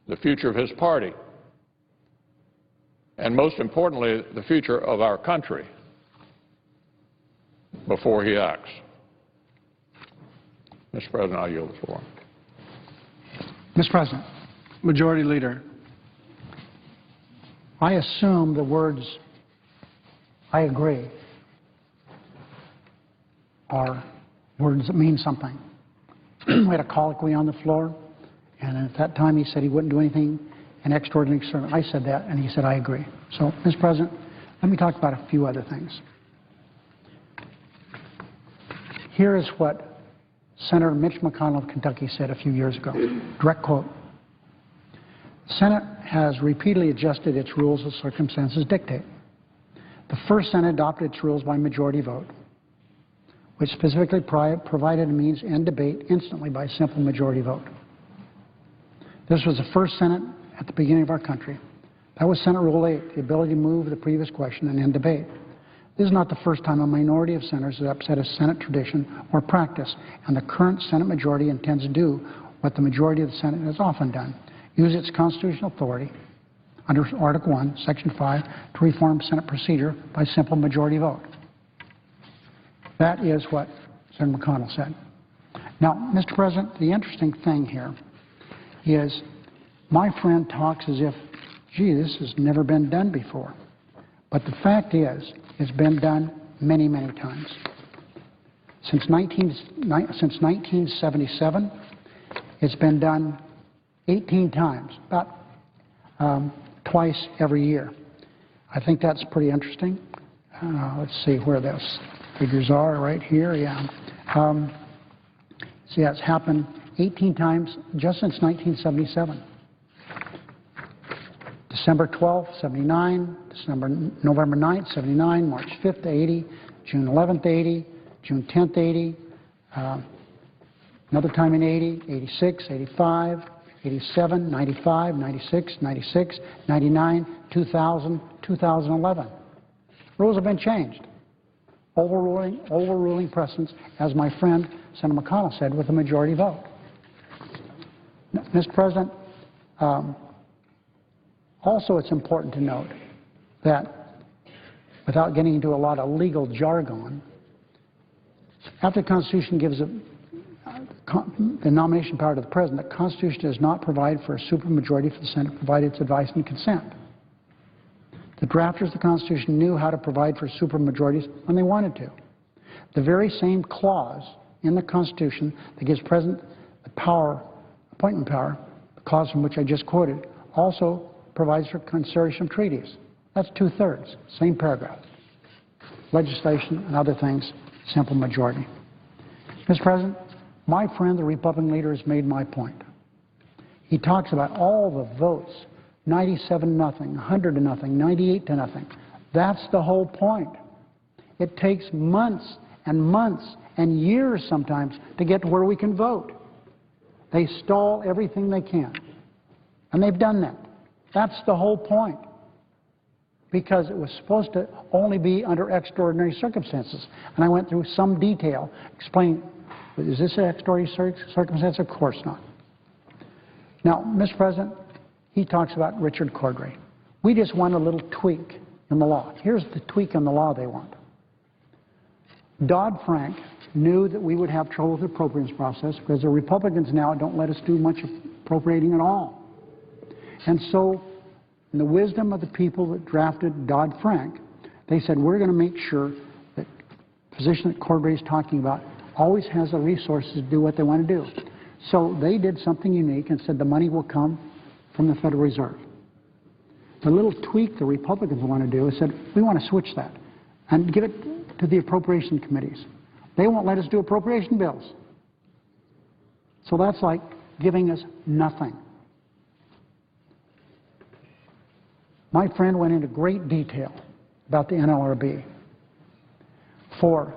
the future of his party, and most importantly, the future of our country before he acts. Mr. President, I yield the floor. Mr. President. Majority Leader. I assume the words, "I agree," are words that mean something. We had a colloquy on the floor, and at that time he said he wouldn't do anything in extraordinary circumstances. I said that, and he said, "I agree." So, Mr. President, let me talk about a few other things. Here is what Senator Mitch McConnell of Kentucky said a few years ago. Direct quote. "The Senate has repeatedly adjusted its rules as circumstances dictate. The first Senate adopted its rules by majority vote, which specifically provided a means to end debate instantly by simple majority vote. This was the first Senate at the beginning of our country. That was Senate Rule 8, the ability to move the previous question and end debate. This is not the first time a minority of senators has upset a Senate tradition or practice, and the current Senate majority intends to do what the majority of the Senate has often done, use its constitutional authority under Article 1, Section 5, to reform Senate procedure by simple majority vote." That is what Senator McConnell said. Now, Mr. President, the interesting thing here is my friend talks as if, gee, this has never been done before. But the fact is, it's been done many, many times. Since 1977, it's been done 18 times, about twice every year. I think that's pretty interesting. Let's see where those figures are, right here, yeah. See, that's happened 18 times just since 1977. December 12th, 79, November 9th, 79, March 5th, 80, June 11th, 80, June 10th, 80, another time in 80, 86, 85, 87, 95, 96, 96, 99, 2000, 2011. Rules have been changed. Overruling precedents, as my friend Senator McConnell said, with a majority vote. Mr. President, also it's important to note that, without getting into a lot of legal jargon, after the Constitution gives the nomination power to the President, the Constitution does not provide for a supermajority for the Senate, provided its advice and consent. The drafters of the Constitution knew how to provide for supermajorities when they wanted to. The very same clause in the Constitution that gives the President the power, appointment power, the clause from which I just quoted, also provides for consideration of treaties. That's 2/3, same paragraph. Legislation and other things, simple majority. Mr. President, my friend, the Republican leader, has made my point. He talks about all the votes, 97-0, 100-0, 98-0. That's the whole point. It takes months and months and years sometimes to get to where we can vote. They stall everything they can, and they've done that. That's the whole point, because it was supposed to only be under extraordinary circumstances. And I went through some detail explaining, is this an extraordinary circumstance? Of course not. Now, Mr. President, he talks about Richard Cordray. We just want a little tweak in the law. Here's the tweak in the law they want. Dodd-Frank knew that we would have trouble with the appropriations process because the Republicans now don't let us do much appropriating at all. And so, in the wisdom of the people that drafted Dodd-Frank, they said, we're going to make sure that the position that Cordray is talking about always has the resources to do what they want to do. So they did something unique and said the money will come from the Federal Reserve. The little tweak the Republicans want to do is said, we want to switch that and give it to the appropriation committees. They won't let us do appropriation bills. So that's like giving us nothing. My friend went into great detail about the NLRB. For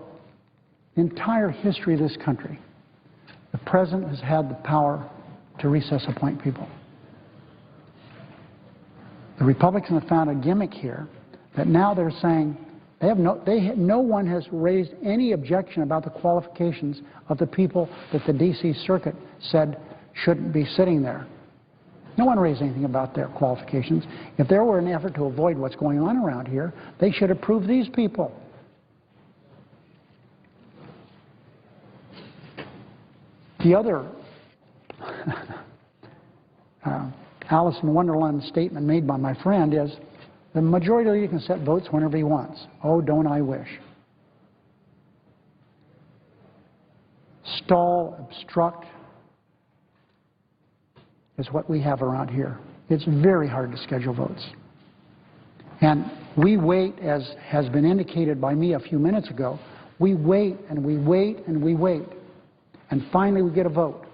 the entire history of this country, the President has had the power to recess appoint people. The Republicans have found a gimmick here that now they're saying no one has raised any objection about the qualifications of the people that the D.C. Circuit said shouldn't be sitting there. No one raised anything about their qualifications. If there were an effort to avoid what's going on around here, they should approve these people. The other Alice in Wonderland statement made by my friend is, the majority leader can set votes whenever he wants. Oh, don't I wish. Stall, obstruct is what we have around here. It's very hard to schedule votes. And we wait, as has been indicated by me a few minutes ago, we wait and we wait and we wait. And finally we get a vote.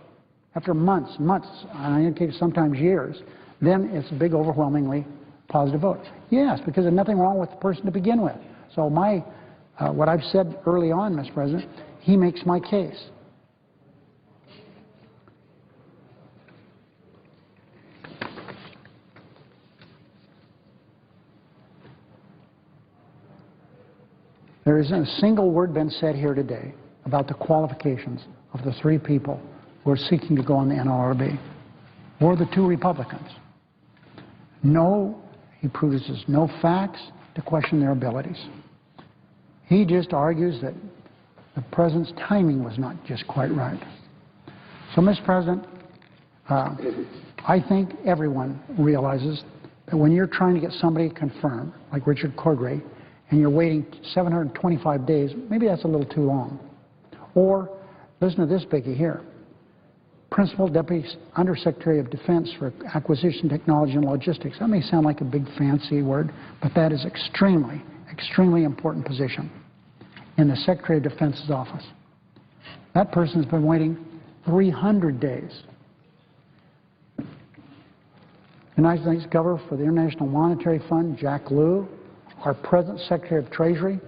After months, and I indicated sometimes years, then it's a big, overwhelmingly positive vote. Yes, because there's nothing wrong with the person to begin with. So what I've said early on, Mr. President, he makes my case. There isn't a single word been said here today about the qualifications of the three people who are seeking to go on the NLRB, or the two Republicans. No, he produces no facts to question their abilities. He just argues that the President's timing was not just quite right. So, Mr. President, I think everyone realizes that when you're trying to get somebody confirmed, like Richard Cordray, and you're waiting 725 days, maybe that's a little too long. Or, listen to this biggie here. Principal Deputy Undersecretary of Defense for Acquisition, Technology, and Logistics. That may sound like a big fancy word, but that is extremely, extremely important position in the Secretary of Defense's office. That person has been waiting 300 days. United States Governor for the International Monetary Fund, Jack Lew, our present Secretary of Treasury,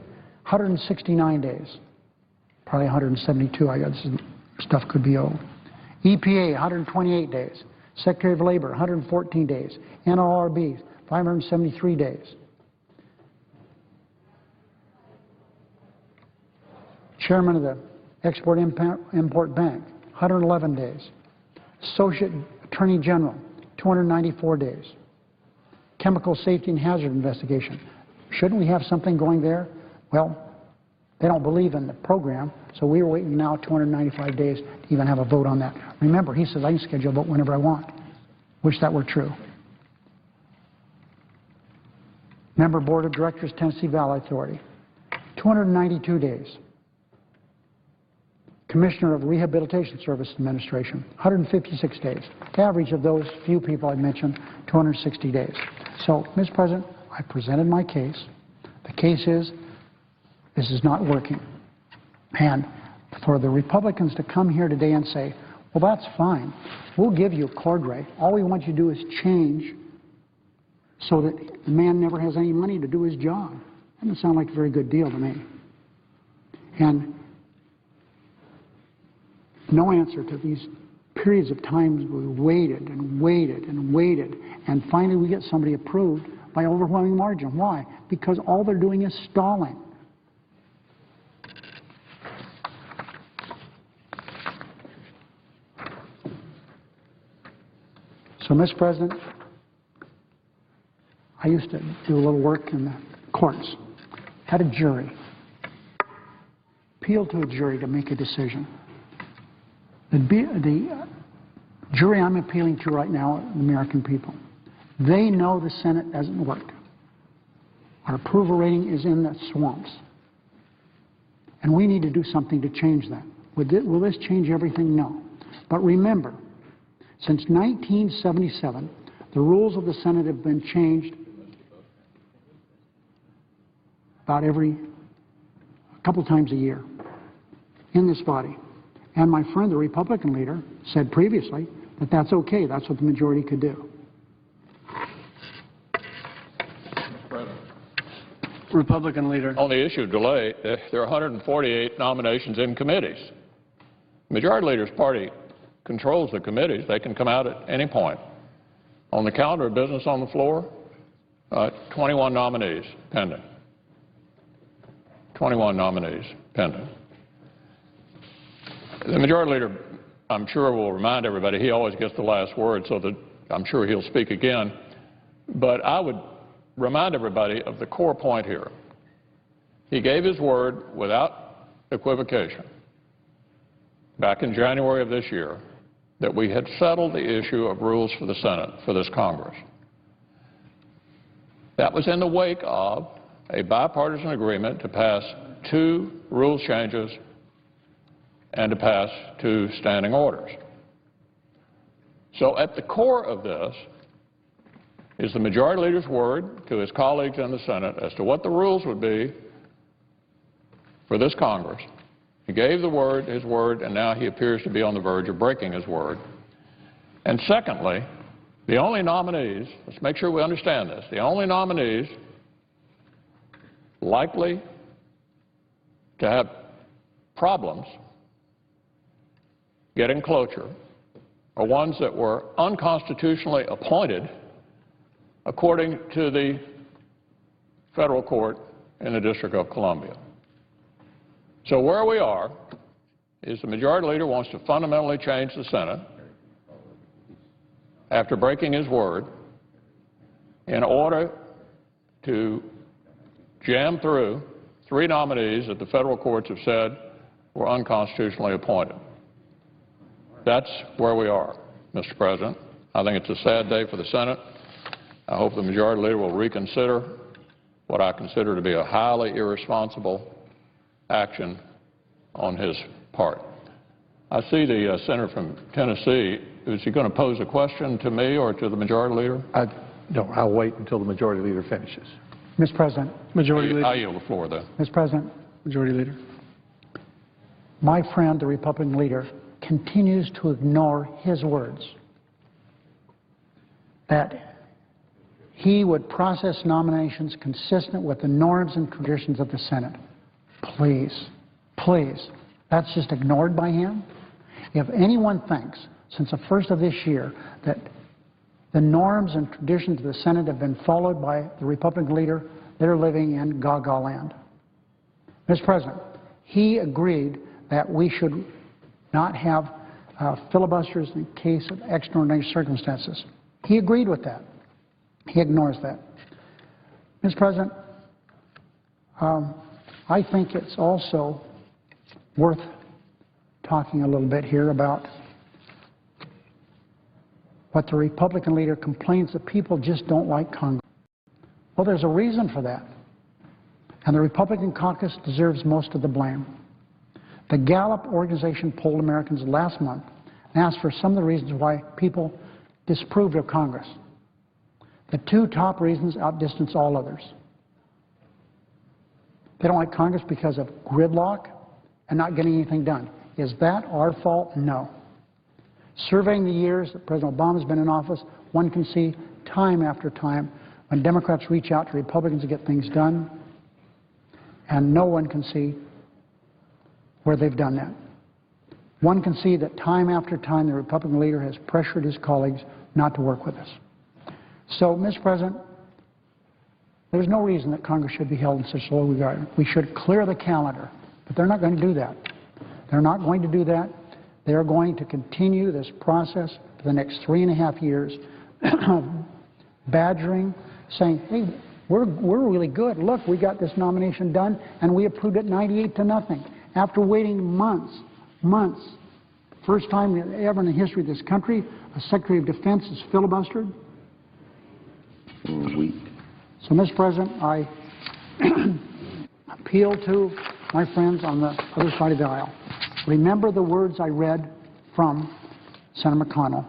169 days. Probably 172, I guess stuff could be old. EPA, 128 days. Secretary of Labor, 114 days. NLRB, 573 days. Chairman of the Export-Import Bank, 111 days. Associate Attorney General, 294 days. Chemical Safety and Hazard Investigation. Shouldn't we have something going there? Well, They don't believe in the program, so we were waiting now 295 days to even have a vote on that. Remember, he says I can schedule a vote whenever I want. Wish that were true. Member Board of Directors, Tennessee Valley Authority, 292 days. Commissioner of Rehabilitation Service Administration, 156 days. The average of those few people I mentioned, 260 days. So, Mr. President, I presented my case. The case is, this is not working. And for the Republicans to come here today and say, well, that's fine. We'll give you a Cordray. All we want you to do is change so that the man never has any money to do his job. That doesn't sound like a very good deal to me. And no answer to these periods of times we waited and waited and waited, and finally we get somebody approved by overwhelming margin. Why? Because all they're doing is stalling. So, Mr. President, I used to do a little work in the courts. Had a jury. Appealed to a jury to make a decision. The jury I'm appealing to right now are the American people. They know the Senate doesn't work. Our approval rating is in the swamps. And we need to do something to change that. Will this change everything? No. But remember, since 1977, the rules of the Senate have been changed about a couple times a year in this body. And my friend, the Republican leader, said previously that that's okay. That's what the majority could do. Republican leader. On the issue of delay, there are 148 nominations in committees. Majority Leader's party controls the committees. They can come out at any point. On the calendar of business on the floor, 21 nominees pending. 21 nominees pending. The Majority Leader, I'm sure, will remind everybody he always gets the last word, so that I'm sure he'll speak again. But I would remind everybody of the core point here. He gave his word without equivocation back in January of this year that we had settled the issue of rules for the Senate for this Congress. That was in the wake of a bipartisan agreement to pass 2 rules changes and to pass 2 standing orders. So at the core of this is the Majority Leader's word to his colleagues in the Senate as to what the rules would be for this Congress. He gave the word, his word, and now he appears to be on the verge of breaking his word. And secondly, the only nominees, let's make sure we understand this, the only nominees likely to have problems getting cloture are ones that were unconstitutionally appointed according to the federal court in the District of Columbia. So where we are is the Majority Leader wants to fundamentally change the Senate after breaking his word in order to jam through 3 nominees that the federal courts have said were unconstitutionally appointed. That's where we are, Mr. President. I think it's a sad day for the Senate. I hope the Majority Leader will reconsider what I consider to be a highly irresponsible action on his part. I see the senator from Tennessee. Is he going to pose a question to me or to the Majority Leader? No, I'll wait until the Majority Leader finishes. Mr. President. Majority Leader. I yield the floor, then. Mr. President. Majority Leader. My friend, the Republican leader, continues to ignore his words that he would process nominations consistent with the norms and traditions of the Senate. Please, please, that's just ignored by him. If anyone thinks, since the first of this year, that the norms and traditions of the Senate have been followed by the Republican leader, they're living in Gaga land. Mr. President, he agreed that we should not have filibusters in case of extraordinary circumstances. He agreed with that. He ignores that. Mr. President, I think it's also worth talking a little bit here about what the Republican leader complains that people just don't like Congress. Well, there's a reason for that. And the Republican caucus deserves most of the blame. The Gallup organization polled Americans last month and asked for some of the reasons why people disapproved of Congress. The two top reasons outdistance all others. They don't like Congress because of gridlock and not getting anything done. Is that our fault? No. Surveying the years that President Obama has been in office, one can see time after time when Democrats reach out to Republicans to get things done, and no one can see where they've done that. One can see that time after time the Republican leader has pressured his colleagues not to work with us. So, Mr. President, there's no reason that Congress should be held in such low regard. We should clear the calendar, but they're not going to do that. They're not going to do that. They are going to continue this process for the next 3.5 years, badgering, saying, hey, we're really good. Look, we got this nomination done, and we approved it 98-0. After waiting months, first time ever in the history of this country, a Secretary of Defense is filibustered. So, Mr. President, I appeal to my friends on the other side of the aisle. Remember the words I read from Senator McConnell,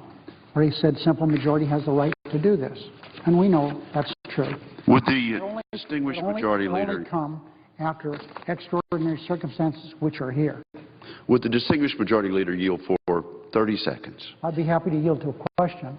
where he said simple majority has the right to do this. And we know that's true. Would the distinguished majority leader only come after extraordinary circumstances which are here. Would the distinguished majority leader yield for 30 seconds? I'd be happy to yield to a question.